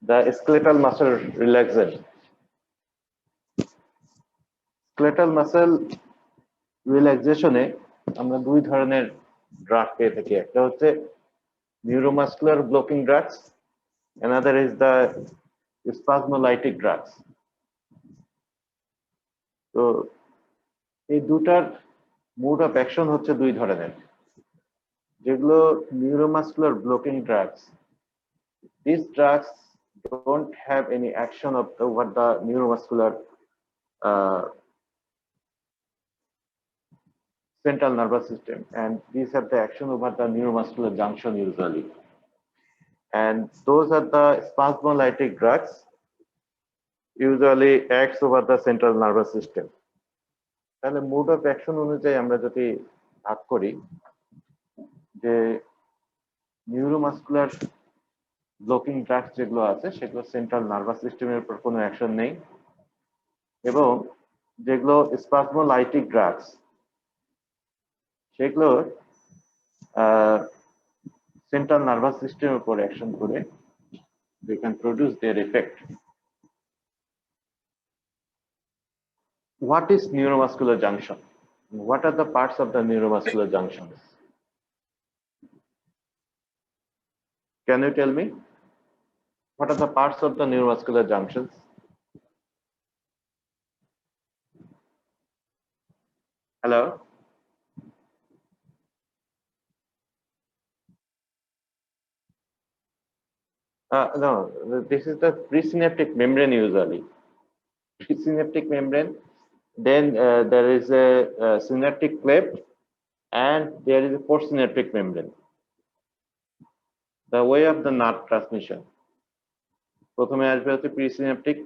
the skeletal muscle relaxant. Skeletal muscle relaxation এ আমরা দুই ধরনের ড্রাগ পেয়ে থাকি। একটা হচ্ছে neuromuscular blocking drugs, another is the spasmolytic drugs. তো এই দুটার মোড অফ অ্যাকশন হচ্ছে দুই ধরনের। যেগুলো neuromuscular blocking drugs, these drugs don't have any action over the neuromuscular central nervous system, and these have the action over the neuromuscular junction usually. And those are the spasmolytic drugs, usually acts over the central nervous system. তাহলে mode of action অনুযায়ী আমরা যদি ভাগ করি যে neuromuscular blocking drugs যেগুলো আছে সেগুলো সেন্ট্রাল নার্ভাস সিস্টেমের উপর কোনো অ্যাকশন নেই, এবং যেগুলো স্পাজমোলাইটিক ড্রাগস সেগুলো সেন্ট্রাল নার্ভাস সিস্টেমের উপর অ্যাকশন করে they can produce their effect. What is neuromuscular junction? What are the parts of the neuromuscular junctions? Can you tell me? What are the parts of the neuromuscular junctions? Hello? No, this is the presynaptic membrane usually. Presynaptic membrane, then there is a synaptic cleft, and there is a postsynaptic membrane. The way of the nerve transmission. প্রথমে আসবে হচ্ছে presynaptic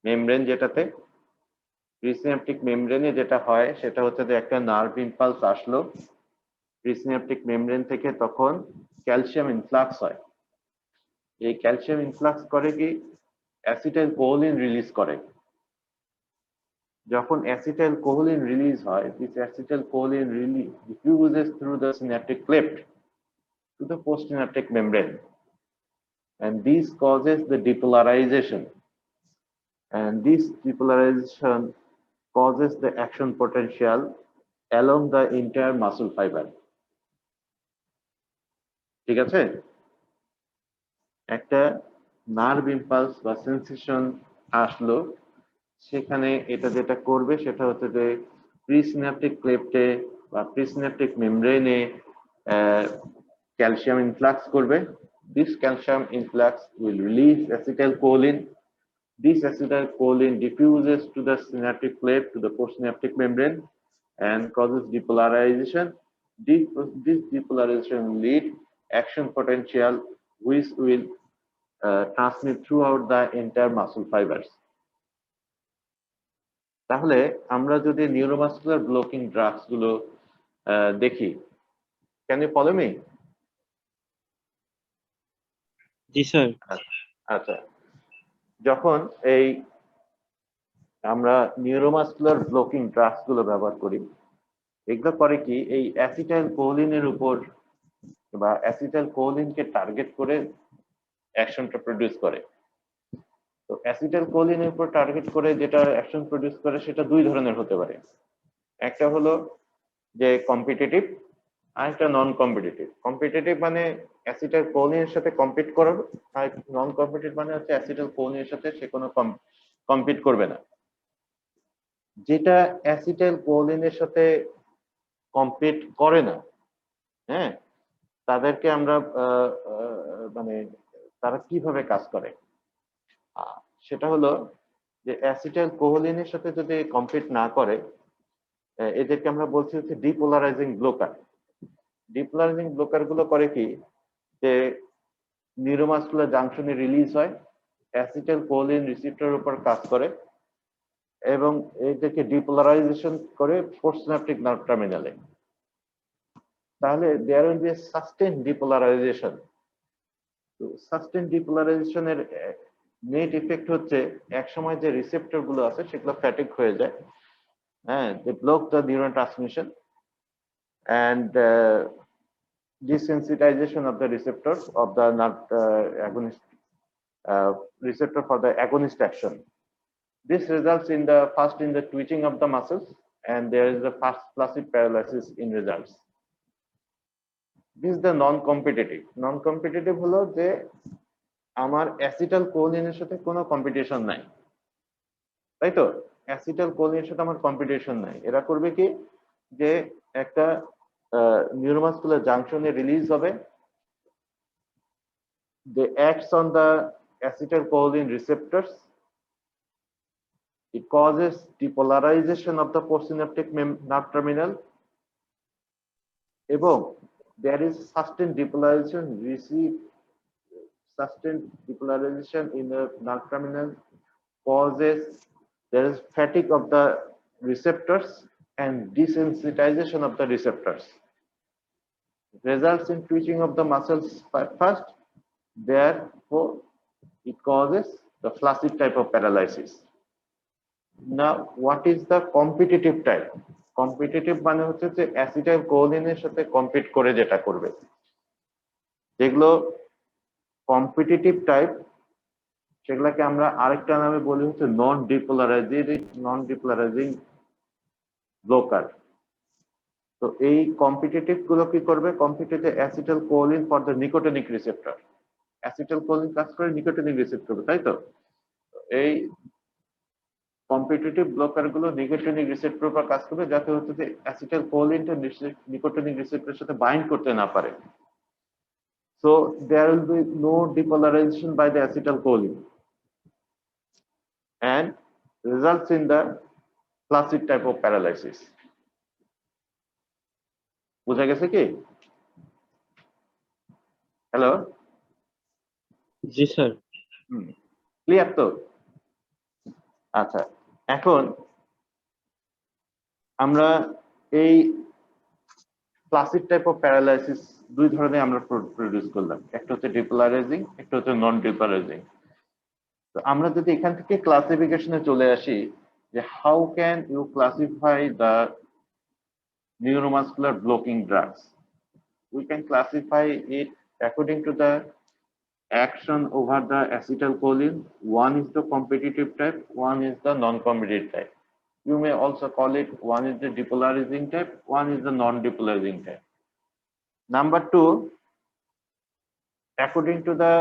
membrane, যেটাতে presynaptic মেমব্রেনে যেটা হয় সেটা হচ্ছে যে একটা নার্ভ ইম্পালস আসলো প্রিসিনাপটিক মেমব্রেন থেকে, তখন ক্যালসিয়াম ইনফ্লাক্স হয়। এই ক্যালসিয়াম ইনফ্লাক্স করে কি অ্যাসিটাইল কোলিন রিলিজ করে। যখন অ্যাসিটাইল কোলিন রিলিজ হয়, this acetyl choline really diffuses through the synaptic cleft to the postsynaptic membrane, and this causes the depolarization, and this depolarization causes the action potential along the entire muscle fiber. ঠিক আছে, একটা nerve impulse বা sensation আসলো, সেখানে এটা যেটা করবে সেটা হচ্ছে যে প্রিসিনাপটিক ক্লেফটে বা প্রিসিনাপটিক মেমব্রেনে ক্যালসিয়াম ইনফ্লাক্স করবে। This calcium influx will release acetylcholine. This acetylcholine diffuses to the synaptic cleft, to the postsynaptic membrane, and causes depolarization. This depolarization will lead action potential, which will transmit throughout the entire muscle fibers. তাহলে আমরা যদি neuromuscular blocking drugs গুলো দেখি, can you follow me? জি sir. আচ্ছা, যখন এই আমরা নিউরোমাসকুলার ব্লকিং ড্রাগস গুলো ব্যবহার করি, এগুলো করে কি এই অ্যাসিটাইল কোলিনের উপর বা অ্যাসিটাইল কোলিনকে টার্গেট করে অ্যাকশনটা প্রডিউস করে। তো অ্যাসিটাইল কোলিনের উপর টার্গেট করে যেটা অ্যাকশন প্রডিউস করে সেটা দুই ধরনের হতে পারে। একটা হলো যে কম্পিটিটিভ, আর একটা নন কম্পিটিটিভ। কম্পিটিটিভ মানে অ্যাসিটাইল কোলিনের সাথে কম্পিট করাবে, আর নন কম্পিটিটিভ মানে হচ্ছে অ্যাসিটাইল কোলিনের সাথে সে কোনো কম্পিট করবে না। যেটা অ্যাসিটাইল কোলিনের সাথে কম্পিট করে না, হ্যাঁ, তাদেরকে আমরা মানে তারা কিভাবে কাজ করে সেটা হলো যে অ্যাসিটাইল কোলিনের সাথে যদি কম্পিট না করে, এদেরকে আমরা বলছি হচ্ছে ডিপোলারাইজিং ব্লকার। ডিপোলারাইজিং ব্লকার গুলো করে কি যে নিউরোমাসকুলার জাংশনে রিলিজ হয়, অ্যাসিটাইল কোলিন রিসিপ্টরের উপর কাজ করে এবং এটাকে ডিপোলারাইজেশন করে পোস্টসিনাপটিক নার্ভ টার্মিনালে। তাহলে there will be a sustain depolarization. তো সাস্টেইন ডিপোলারাইজেশনের নেট ইফেক্ট হচ্ছে এক সময় যে রিসেপ্টর গুলো আছে সেগুলো ফ্যাটিক হয়ে যায়, হ্যাঁ, they block the neuron transmission and desensitization of the receptors of the nerve agonist receptor for the agonist action. This results in the twitching of the muscles, and there is a fast flaccid paralysis in results. This is the non-competitive. Non-competitive হলো যে আমার acetal কোলিনের সাথে কোনো competition নাই, তাই তো? Acetal কোলিনের সাথে আমার কম্পিটিশন নাই। এরা করবে কি যে একটা নিউরোমাসকুলার জাংশনে রিলিজ হবে, they acts on the acetylcholine receptors. It causes depolarization of the postsynaptic nerve terminal, এবং there is sustained depolarization in the nerve terminal causes there is fatigue of the receptors and desensitization of the receptors. It results in twitching of the muscles first, therefore it causes the flaccid type of paralysis. Now, what is the competitive type? Competitive মানে হচ্ছে যে acetyl কোলিনের সাথে compete করে যেটা করবে। যেগুলো competitive type সেগুলোকে আমরা আরেকটা নামে বলি হচ্ছে নন ডিপোলারাইজিং ব্লকার। তো এই কম্পিটিটিভ গুলো কি করবে? Competitive acetylcholine for the nicotinic receptor. Acetylcholine কাজ করে নিকোটিনিক রিসেপ্টর, তাই তো? এই কম্পিটিটিভ ব্লকার গুলো নিকোটিনিক রিসেপ্টর উপর কাজ করবে যাতে হচ্ছে যে অ্যাসিটাইল কোলিনটা নিকোটিনিক রিসেপ্টরের সাথে বাইন্ড করতে না পারে। So there will be no depolarization by the acetylcholine and results in the flaccid type of paralysis. বুঝা গেছে কি? হ্যালো, জি স্যার। ক্লিয়ার তো? আচ্ছা, এখন আমরা এই ফ্লাসিড টাইপ অফ প্যারালাইসিস দুই ধরনের আমরা প্রডিউস করলাম, একটা হচ্ছে ডিপোলারাইজিং, একটা হচ্ছে নন ডিপোলারাইজিং। তো আমরা যদি এখান থেকে ক্লাসিফিকেশনে চলে আসি যে how can you classify the neuromuscular blocking drugs, we can classify it according to the action over the acetylcholine. One is the competitive type, one is the non-competitive type. You may also call it one is the depolarizing type, one is the non-depolarizing type. Number two, according to the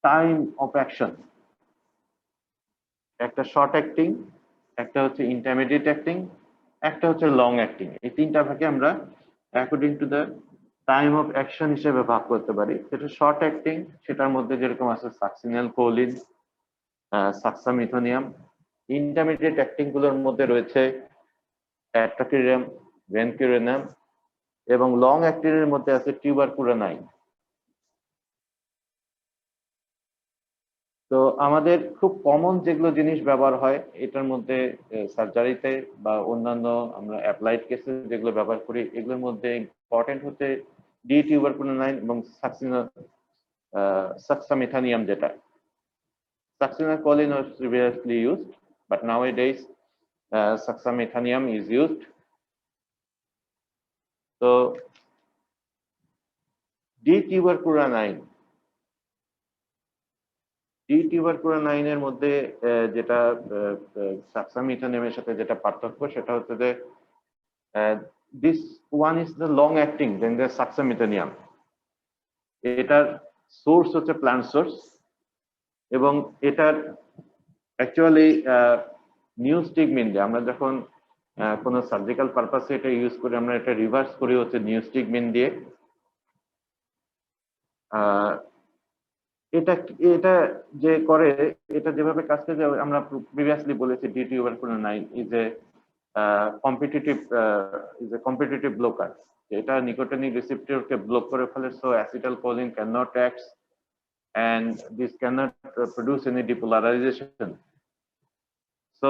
time of action, একটা short acting, একটা হচ্ছে intermediate acting, একটা হচ্ছে long acting. এই তিনটা ভাগে আমরা according to the time of action হিসেবে ভাগ করতে পারি। যেটা শর্ট অ্যাক্টিং সেটার মধ্যে যেরকম আছে সাকসিনাল কোলিন, সাক্সামিথোনিয়াম। ইন্টারমিডিয়েট অ্যাক্টিং গুলোর মধ্যে রয়েছে অ্যাট্রাকিরিয়াম, ভেনকুরিনাম, এবং লং অ্যাক্টিং এর মধ্যে আছে টিউবারকুলোনাইন। তো আমাদের খুব কমন যেগুলো জিনিস ব্যবহার হয় এটার মধ্যে সার্জারিতে বা অন্যান্য আমরা অ্যাপ্লাইড কেসে যেগুলো ব্যবহার করি এগুলোর মধ্যে ইম্পর্টেন্ট হচ্ছে ডি টিউবারকুলোনাইন এবং সাক্সামিথানিয়াম। যেটা সাক্সিনাকোলিন was previously used, but nowadays saxamethanium is used. So ডিটিউবারকুলোনাইনের মধ্যে যেটা সাক্সামিথানিয়ামের সাথে যেটা পার্থক্য সেটা হচ্ছে যে this one is the long acting than the saxamethanium. এটার সোর্স হচ্ছে প্ল্যান্ট সোর্স, এবং এটার অ্যাকচুয়ালি নিউস্টিগমিন দিয়ে আমরা যখন কোনো সার্জিক্যাল পারপাসে এটা ইউজ করি আমরা এটা রিভার্স করি হচ্ছে নিউস্টিগমিন দিয়ে। এটা এটা যে করে এটা যেভাবে কাজ করে আমরা প্রিভিয়াসলি বলেছি ডিটিউবারকুলোনাইন ইজ এ কম্পিটিটিভ ব্লকার। এটা নিকোটিনিক রিসেপ্টরকে ব্লক করে ফেলে, so acetylcholine can not act and this cannot produce any depolarization. So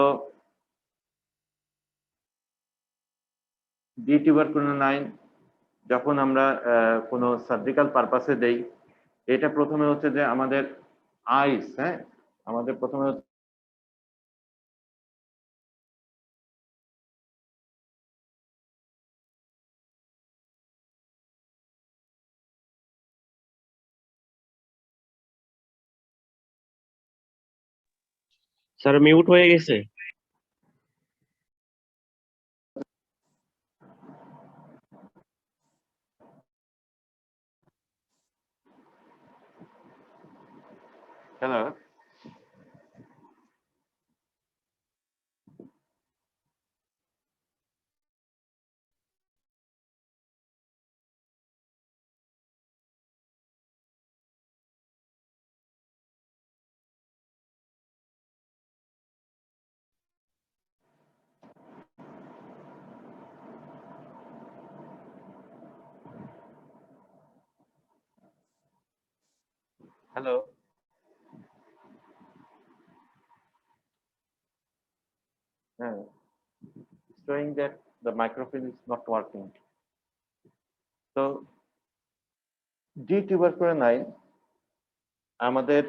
ডিটিউবারকুলোনাইন যখন আমরা কোনো সার্জিক্যাল পারপাসে দেই এটা প্রথমে হচ্ছে যে আমাদের আইস, আমাদের প্রথমে স্যার মিউট হয়ে গেছে। Hello, hello. হ্যাঁ, showing that the microphone is not working. So D tuberculin আমাদের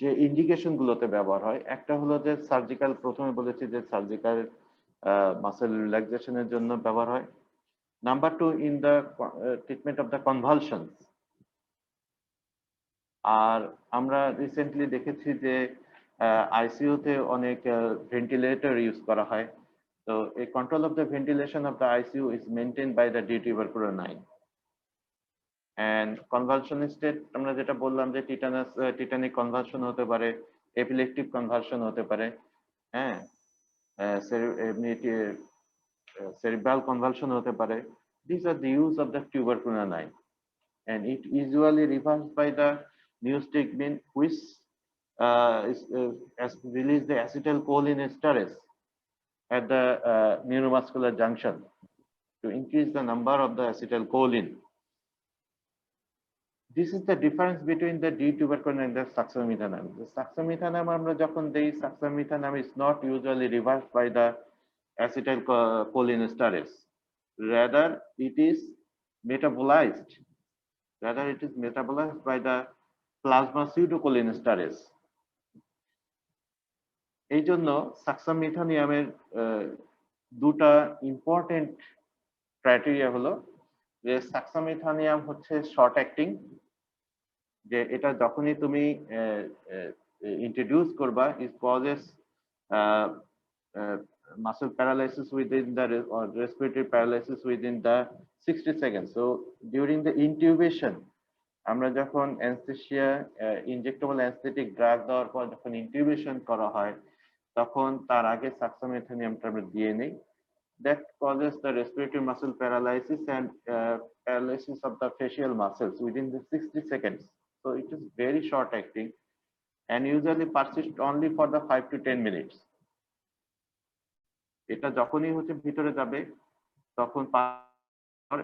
যে ইন্ডিকেশন গুলোতে ব্যবহার হয়, একটা হলো যে সার্জিক্যাল, প্রথমে বলেছি যে সার্জিক্যাল মাসেল রিল্যাক্সেশনের জন্য ব্যবহার হয়। Number two, in the treatment of the convulsion. আর আমরা রিসেন্টলি দেখেছি যে আইসিইউতে অনেক ভেন্টিলেটর ইউজ করা হয়। তো এই control of the ventilation of the ICU is maintain by the D tuberculin. And convulsion state আমরা যেটা বললাম যে টিটানিক কনভালশন হতে পারে, এপিলেপটিক কনভালশন হতে পারে, হ্যাঁ, cerebral convulsion হতে পারে। These are the use of the tuberculin, and it usually reversed by the neostigmine, which has released the acetylcholinesterase at the neuromuscular junction to increase the number of the acetylcholine. This is the difference between the D tuberculin and the succinylmethanam. The succinylmethanam আমরা যখন দেই, succinylmethanam is not usually reversed by the acetylcholinesterase. Rather, it is metabolized. Rather, it is metabolized by the plasma pseudocholinesterase. এই জন্য সাক্সামিথানিয়ামের দুটা important criteria হলো যে সাক্সামিথানিয়াম হচ্ছে short acting, যে এটা যখনই তুমি ইন্ট্রোডিউস করবা, it causes muscle paralysis within the or respiratory paralysis within the 60 seconds. So during the intubation, আমরা যখন অ্যানেস্থেসিয়া ইনজেক্টেবল অ্যানেস্থেটিক ড্রাগ দেওয়ার পর যখন ইনটিউবেশন করা হয়, তখন তার আগে সাক্সামিথানিয়ামটা আমরা দিয়ে নেই। That causes the respiratory muscle paralysis and paralysis of the facial muscles within the 60 seconds. So it is very short acting and usually persists only for the 5 to 10 minutes. এটা যখনই হচ্ছে ভিতরে যাবে, তখন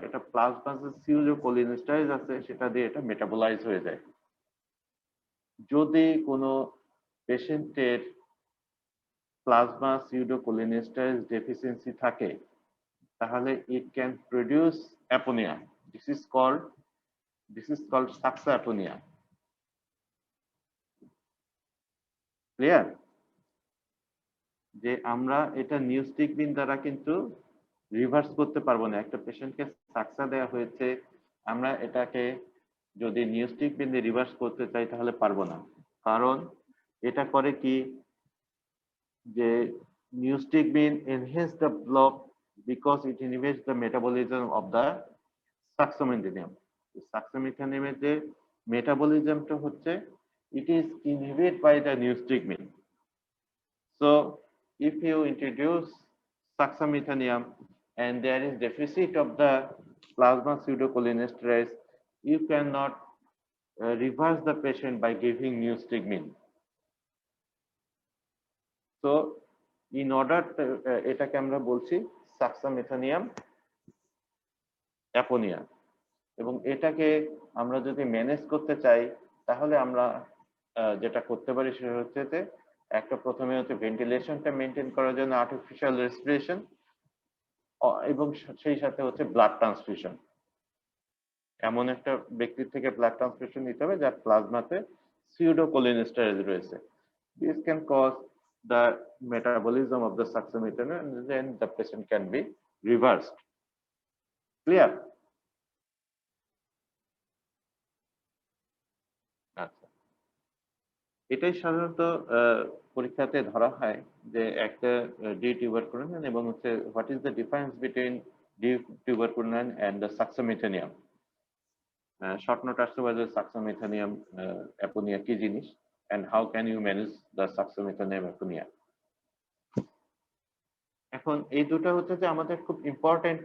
এটা প্লাজমা যে সিউডোকোলিনেস্টারেজ আছে সেটা দিয়ে এটা মেটাবোলাইজ হয়ে যায়। যদি কোনো পেশেন্টের প্লাজমা সিউডোকোলিনেস্টারেজ ডেফিসিয়েন্সি থাকে, তাহলে it can produce apnoea. This is called suxa apnoea. Clear? যে আমরা এটা নিউস্টিকবিন দ্বারা কিন্তু রিভার্স করতে পারবো না। একটা পেশেন্টকে সাক্সা দেওয়া হয়েছে, আমরা এটাকে যদি নিউস্টিকবিন দিয়ে রিভার্স করতে চাই তাহলে পারবো না। কারণ এটা করে কি, যে neostigmine enhance the block because it inhibits the metabolism of the suxamethonium. সাক্সামিথানিয়ামের যে মেটাবলিজমটা হচ্ছে, it is inhibit by the neostigmine. So if you introduce succinylmethanam and there is deficit of the plasma pseudocholinesterase, you cannot reverse the patient by giving neostigmine. So in order to এটাকে আমরা বলছি সাক্সামিথানিয়াম অ্যাপোনিয়া, এবং এটাকে আমরা যদি manage করতে চাই তাহলে আমরা যেটা করতে পারি সেটা হচ্ছে যে একটা প্রথমে হচ্ছে ভেন্টিলেশনটা মেনটেন করার জন্য আর্টিফিশিয়াল রেসপিরেশন, এবং সেই সাথে হচ্ছে ব্লাড ট্রান্সফিউশন। এমন একটা ব্যক্তির থেকে ব্লাড ট্রান্সফিউশন নিতে হবে যার প্লাজমাতে সিউডোকোলিনেস্টারেজ রয়েছে। This can cause the metabolism of the suxamethonium and then the patient can be reversed. Clear? আচ্ছা, এটাই সাধারণত পরীক্ষাতে ধরা হয় যে একটা ডি টিউবারকুলিন এবং হচ্ছে what is the difference between D tubocurarine and the suxamethonium. Short note আসতে পারে যে সাকসোমিথেনিয়াম অ্যাপোনিয়া কি জিনিস and how can you manage the suxamethonium apnoea. এখন এই দুটো হচ্ছে যে আমাদের খুব ইম্পর্টেন্ট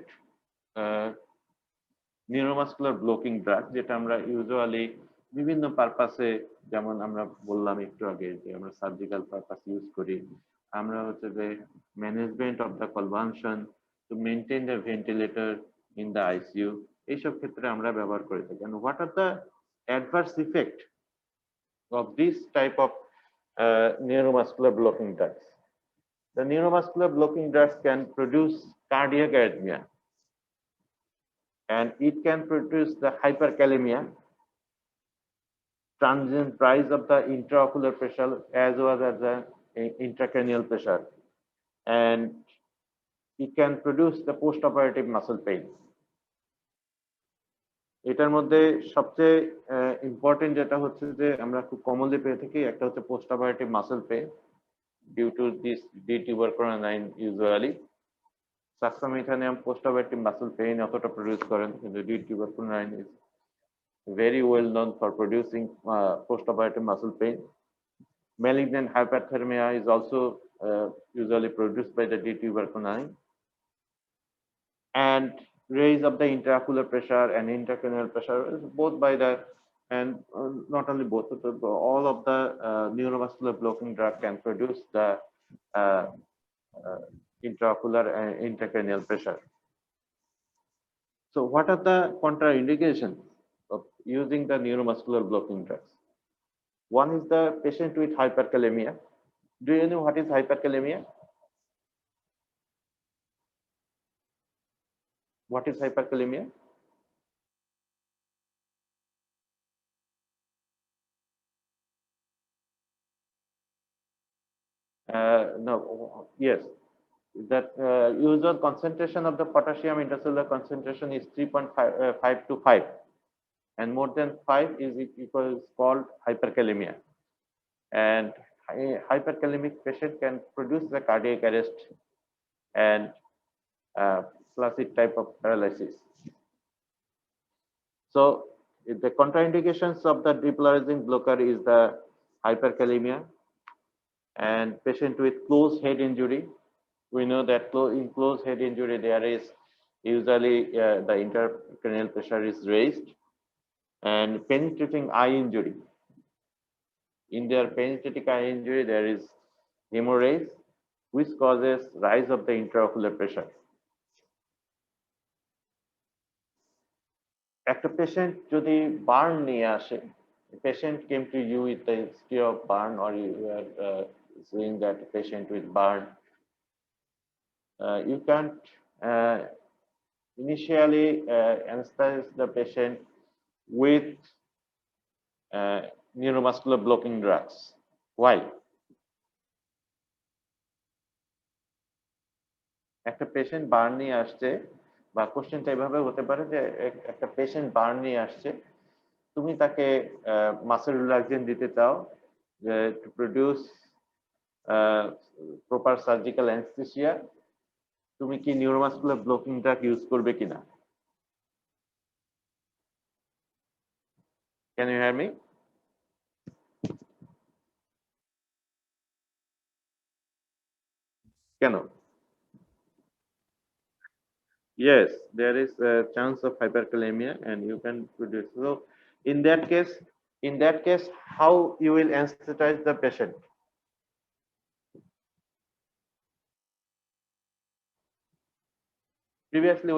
নিউরোমাসকুলার ব্লকিং ড্রাগ, যেটা আমরা ইউজুয়ালি বিভিন্ন পারপাসে, যেমন আমরা বললাম একটু আগে যে আমরা সার্জিক্যাল পারপাস ইউজ করি, আমরা হচ্ছে যে management of the convulsion, to maintain the ventilator in the ICU, এইসব ক্ষেত্রে আমরা ব্যবহার করে থাকি। And what are the adverse effect of this type of neuromuscular blocking drugs? The neuromuscular blocking drugs can produce cardiac arrhythmia, and it can produce the hyperkalemia, transient rise of the intraocular pressure as well as the intracranial pressure, and it can produce the post-operative muscle pain. এটার মধ্যে সবচেয়ে important যেটা হচ্ছে যে আমরা খুব commonly পেয়ে থাকি, একটা হচ্ছে post operative muscle pain due to this d tuberculin. Usually suxamethonium post operative muscle pain অতটা প্রডিউস করেন, কিন্তু d tuberculin is very well known for producing post-operative muscle pain. Malignant hyperthermia is also usually produced by the D tuberculin, and raise of the intraocular pressure and intracranial pressure is both by the, and not only both, but all of the neuromuscular blocking drug can produce the uh, intraocular and intracranial pressure. So what are the contraindications of using the neuromuscular blocking drugs? One is the patient with hyperkalemia. Do you know what is hyperkalemia? What is hyperkalemia? No, yes. That usual concentration of the potassium intercellular concentration is 3.5 to 5, and more than 5 is equals called hyperkalemia. And a hyperkalemic patient can produce the cardiac arrest and flaccid type of paralysis. So the contraindications of the depolarizing blocker is the hyperkalemia and patient with closed head injury. We know that in closed head injury there is usually the intracranial pressure is raised, and penetrating eye injury. In their penetrating eye injury there is hemorrhage, which causes rise of the intraocular pressure. একটা patient যদি burn নিয়ে আসে, patient came to you with the history of burn, or you are seeing that patient with burn, you can't initially anesthetize the patient with neuromuscular blocking drugs. Why? একটা patient burn নিয়ে আসছে, বা কোশ্চেনটা এভাবে হতে পারে যে একটা পেশেন্ট বার্ন নিয়ে আসছে, তুমি তাকে মাসেল রিল্যাক্সেন্ট দিতে চাও যে to produce proper surgical anaesthesia, তুমি কি নিউরোমাসকুলার ব্লকিং ড্রাগ ইউজ করবে কিনা? Can you hear me? কেন? Yes, there is a chance of hyperkalemia and you can produce. So in that case, how you will anesthetize the patient? Previously,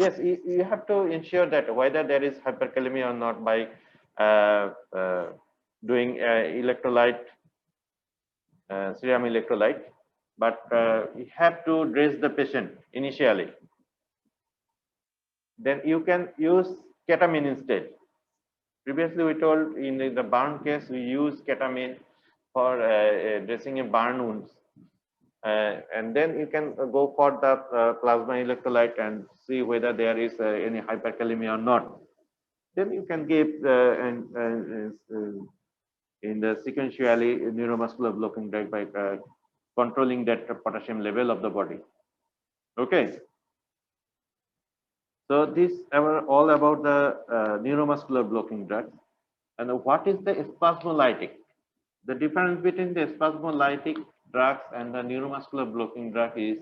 yes, you have to ensure that whether there is hyperkalemia or not by uh, uh, doing electrolyte, serum electrolyte, but you have to dress the patient initially. Then you can use ketamine instead. Previously, we told in the burn case, we use ketamine for dressing a burn wounds. And then you can go for the plasma electrolyte and see whether there is any hyperkalemia or not. then you can give in the sequentially neuromuscular blocking drug by controlling that potassium level of the body. Okay. So this are all about the neuromuscular blocking drugs. And what is the spasmolytic? The difference between the spasmolytic drugs and the neuromuscular blocking drug is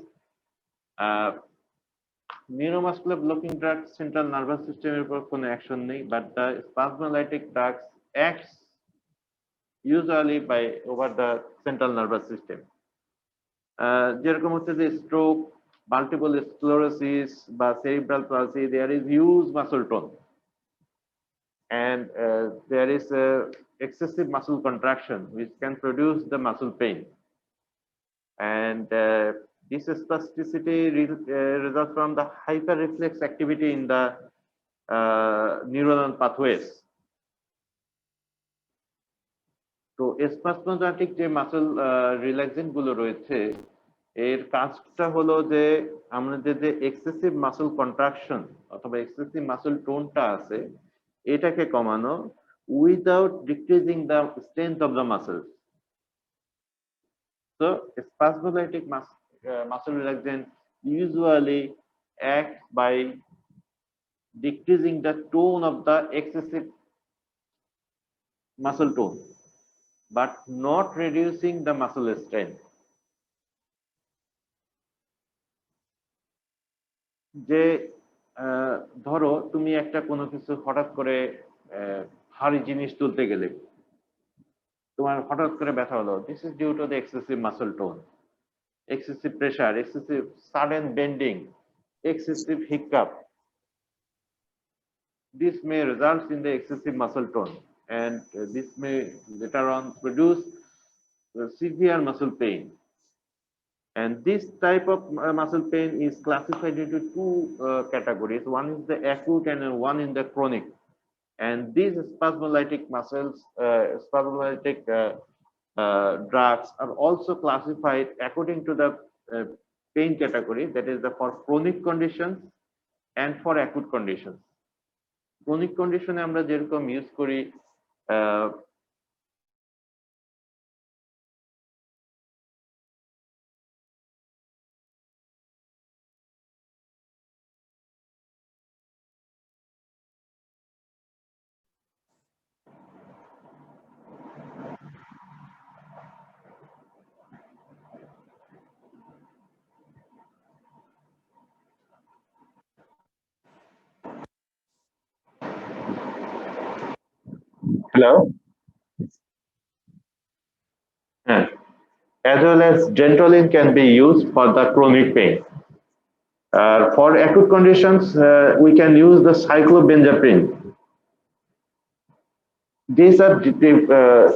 neuromuscular blocking drugs central nervous system এর উপর কোনো action নেই, but the spasmolytic drugs acts usually by over the central nervous system. যেরকম হচ্ছে যে stroke, multiple sclerosis বা cerebral palsy, there is huge muscle tone and there is excessive muscle contraction which can produce the muscle pain, and this spasticity results from the hyperreflex activity in the neuronal pathways. তো স্পাসমোজাটিক যে muscle relaxant গুলো রয়েছে এর কাজটা হলো যে আমাদের যে এক্সেসিভ মাসল কন্ট্রাকশন অথবা এক্সেসিভ মাসল টোনটা আছে এটাকে কমানো without decreasing the strength of the muscles. So spasmolytic muscle relaxant usually act by decreasing the tone of the excessive muscle tone, but not reducing the muscle strength. যে ধরো তুমি একটা কোনো কিছু হঠাৎ করে ভারী জিনিস তুলতে গেলে তোমার হঠাৎ করে ব্যথা হলো, this is due to the excessive muscle tone, excessive pressure, excessive sudden bending, excessive hiccup. This may result in the excessive muscle tone, and this may later on produce severe muscle pain. And this type of muscle pain is classified into two categories. One is the acute and one in the chronic. And these spasmolytic drugs are also classified according to the pain category, that is the for chronic conditions and for acute conditions. Chronic condition আমরা যেরকম use করি Hello. as well as Gentrolin can be used for the chronic pain. For acute conditions, we can use the cyclobenzaprine. These are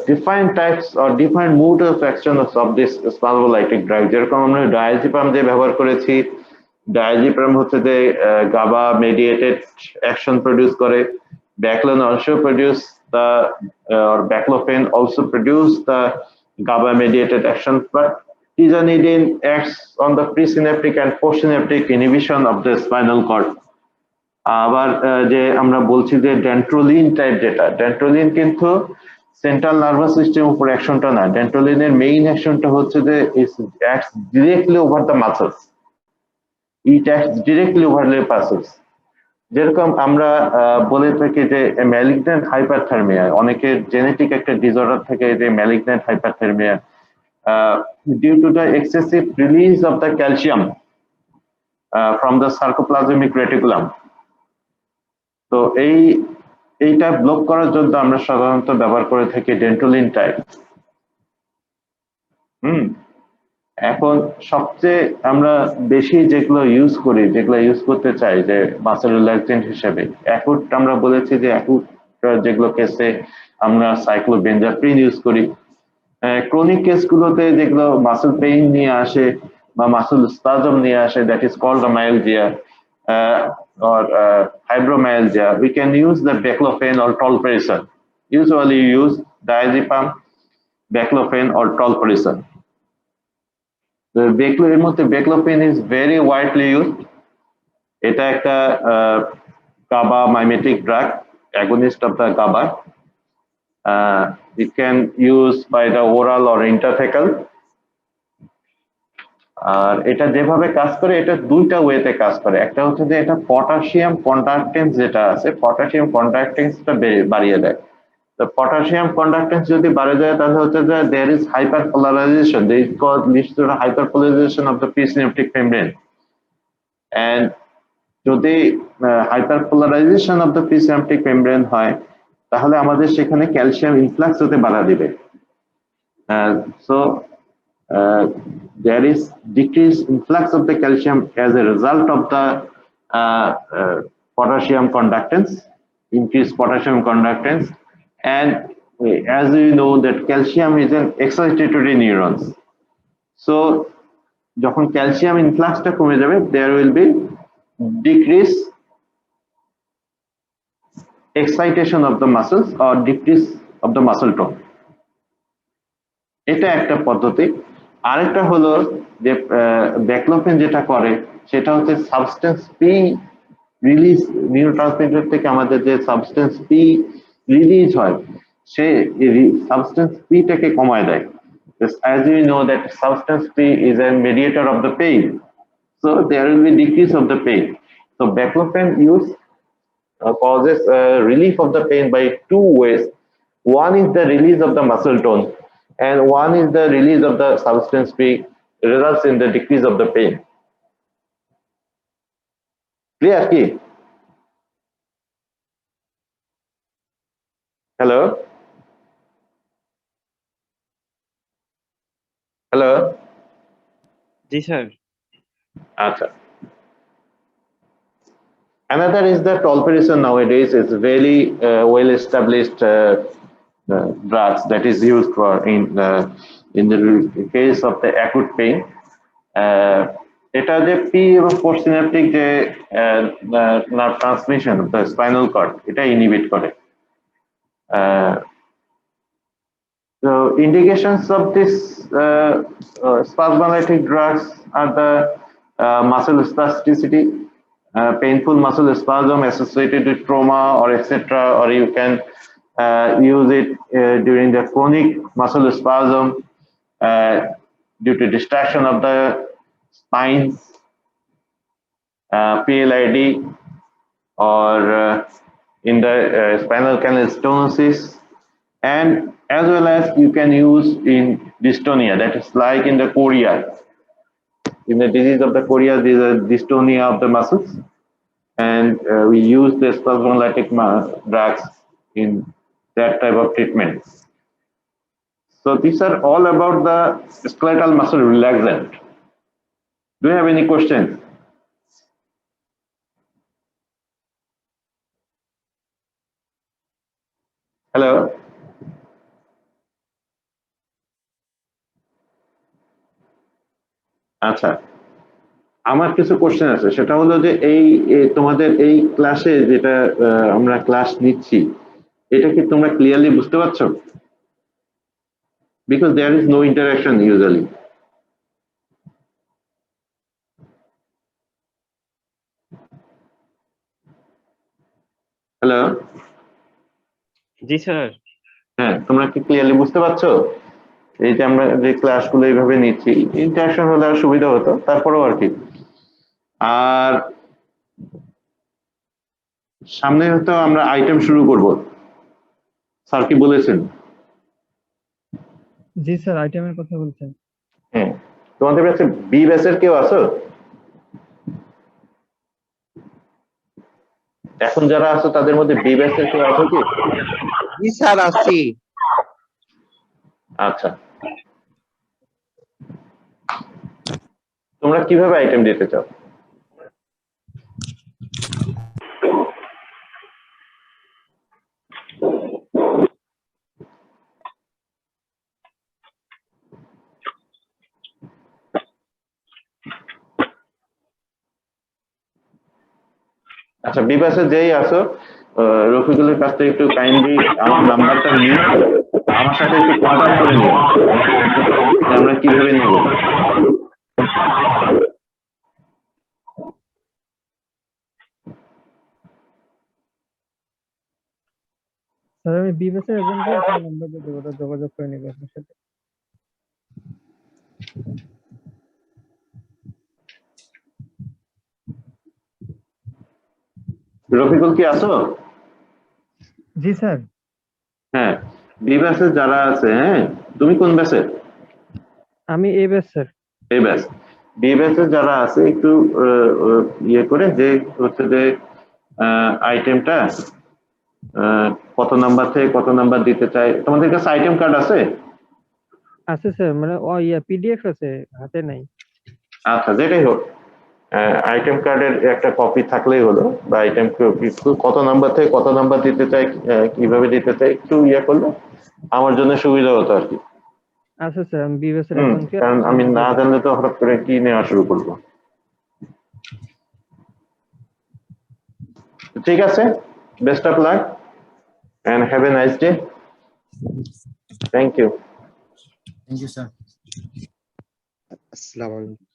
defined types or defined modes of action of this spasmolytic drug. যেরকম আমরা diazepam যে ব্যবহার করেছি, diazepam হচ্ছে যে GABA mediated action produce করে, baclofen also produce the or baclofen also produce the GABA mediated action, but tizanidine acts on the presynaptic and postsynaptic inhibition of the spinal cord. আবার যে আমরা বলছি যে ডেন্ট্রোলিন টাইপ, যেটা ডেন্ট্রোলিন কিন্তু সেন্ট্রাল নার্ভাস সিস্টেম উপর অ্যাকশনটা না, ডেন্ট্রোলিনের মেইন অ্যাকশনটা হচ্ছে যে it acts directly over the muscles, it acts directly over the muscles. যেরকম আমরা বলে থাকি যে ম্যালিগন্যান্ট হাইপারথার্মিয়া, অনেকের জেনেটিক একটা ডিসঅর্ডার থাকে যে malignant hyperthermia due to the excessive release of the calcium from the sarcoplasmic reticulum. তো এইটা ব্লক করার জন্য আমরা সাধারণত ব্যবহার করে থাকি ডেন্ট্রোলিন টাইপ। এখন সবচেয়ে আমরা বেশি যেগুলো ইউজ করি, যেগুলো ইউজ করতে চাই যে মাসল রিল্যাক্সেন্ট হিসেবে, অ্যাকুট আমরা বলেছি যে অ্যাকুট যেগুলো কেসে আমরা সাইক্লোবেনজাপ্রিন ইউজ করি। ক্রনিক কেসগুলোতে যেগুলো মাসল পেইন নিয়ে আসে বা মাসল স্পাজম নিয়ে আসে, that is called myalgia or fibromyalgia, we can use the baclofen or tolperisone. Usually use diazepam, baclofen or tolperisone. The baclofen is very widely used. এটা একটা GABA mimetic drug agonist of the GABA. It can use by the oral or intrathecal. আর এটা যেভাবে কাজ করে এটা দুইটা ওয়েতে কাজ করে, একটা হচ্ছে যে এটা পটাশিয়াম কন্ডাক্টেন্স যেটা আছে পটাশিয়াম কন্ডাক্টেন্সটা বাড়িয়ে দেয়। তো পটাশিয়াম কন্ডাক্টেন্স যদি বাড়ে যায় তাহলে হচ্ছে যে there is hyperpolarization, this leads to the hyperpolarization of the presynaptic membrane, and যদি hyperpolarization of the presynaptic membrane হয় তাহলে আমাদের সেখানে ক্যালসিয়াম ইনফ্লাক্স হতে বাধা দিবে। So there is decreased influx of the calcium as a result of the potassium conductance, increased potassium conductance, and as we know that calcium is an excitatory neurons. So যখন calcium ইনফ্লাক্সটা কমে যাবে there will be decrease excitation of the muscles or decrease of the muscle tone. এটা একটা পদ্ধতি। আরেকটা হলো যে ব্যাকলোপেন যেটা করে সেটা হচ্ছে সাবস্টেন্স পি রিলিজ, নিউরোট্রান্সমিটার থেকে আমাদের যে সাবস্টেন্স পি রিলিজ হয় সে সাবস্টেন্স পিটাকে কমায় দেয়। As we know that substance P is a mediator of the pain, so there will be decrease of the pain. So baclofen use causes relief of the pain by two ways. One is the release of the muscle tone, and one is the release of the substance P, results in the decrease of the pain. Clear ki? Hello? Hello? G sir. Acha. Another is that tolperisone nowadays is very well established drugs that is used for in the case of the acute pain. এটা যে P এবং postsynaptic যে nerve transmission of the spinal cord এটা inhibit করে। So indications of this spasmolytic drugs are the muscle spasticity, painful muscle spasm associated with trauma or etc., or you can use it during the chronic muscle spasm due to distraction of the spines, PLID, or in the spinal canal stenosis, and as well as you can use in dystonia, that is like in the chorea. In the disease of the chorea, there is a dystonia of the muscles, and we use the spasmolytic drugs in that type of treatment. So these are all about the skeletal muscle relaxant. Do you have any questions? Hello? আচ্ছা, আমার কিছু question আছে, সেটা হলো যে এই তোমাদের এই ক্লাসে যেটা আমরা ক্লাস নিচ্ছি এটা কি তোমরা ক্লিয়ারলি বুঝতে পারছো? Because there is no interaction usually. Hello? জি স্যার। হ্যাঁ, তোমরা কি ক্লিয়ারলি বুঝতে পারছো? এই যে আমরা যে ক্লাসগুলো এইভাবে নিচ্ছি, ইন্টারাকশন হলে আর সুবিধা হতো, তারপরেও আর কি। আর সামনে হয়তো আমরা আইটেম শুরু করব, স্যার কি বলেছেন? জি স্যার, আইটেমের কথা বলছেন। হ্যাঁ, তোমাদের কাছে বি ব্যাচের কেউ আছো? এখন যারা আছো তাদের মধ্যে বি ব্যাচের কেউ আছো কি? জি স্যার, আছি। আচ্ছা, তোমরা কিভাবে আইটেম দিতে চাও? আচ্ছা, বি ব্যাচে যেই আছো রফিকুলের কাছ থেকে একটু কাইন্ডলি আমার নাম্বারটা নিয়ে আমার সাথে একটু কন্ট্যাক্ট করে নিও, আমরা কিভাবে নেব। স্যার আমি বিবেসের একজনকে আপনার নাম্বার দিয়ে দেবো, ওরা যোগাযোগ করে নেবে আপনার সাথে। রফিকুল কি আছো? জি স্যার। হ্যাঁ, বি ব্যাচে যারা আছে, হ্যাঁ, তুমি কোন ব্যাচে? আমি এ ব্যাচ স্যার। এই ব্যাচ। বি ব্যাচে যারা আছে একটু ইয়ে করে যে হচ্ছে যে আইটেমটা কত নাম্বার থেকে কত নাম্বার দিতে চাই, তোমাদের কাছে আইটেম কার্ড আছে? আছে স্যার, মানে ও পিডিএফ আছে, হাতে নাই। আচ্ছা, যেটাই হোক, আইটেম কার্ডের একটা কপি থাকলেই হলো, বা আইটেম কত নাম্বার থেকে কত নাম্বার দিতে চাই, কিভাবে দিতে চাই একটু ইয়ে করলে আমার জন্য সুবিধা হতো আর কি। আছে স্যার, আমি বিবেসের একজনকে কারণ আমি না জানলে তো হঠাৎ করে কি নেওয়া শুরু করবো। ঠিক আছে, best of luck and have a nice day. Thank you. Thank you, sir. আসসালামু আলাইকুম।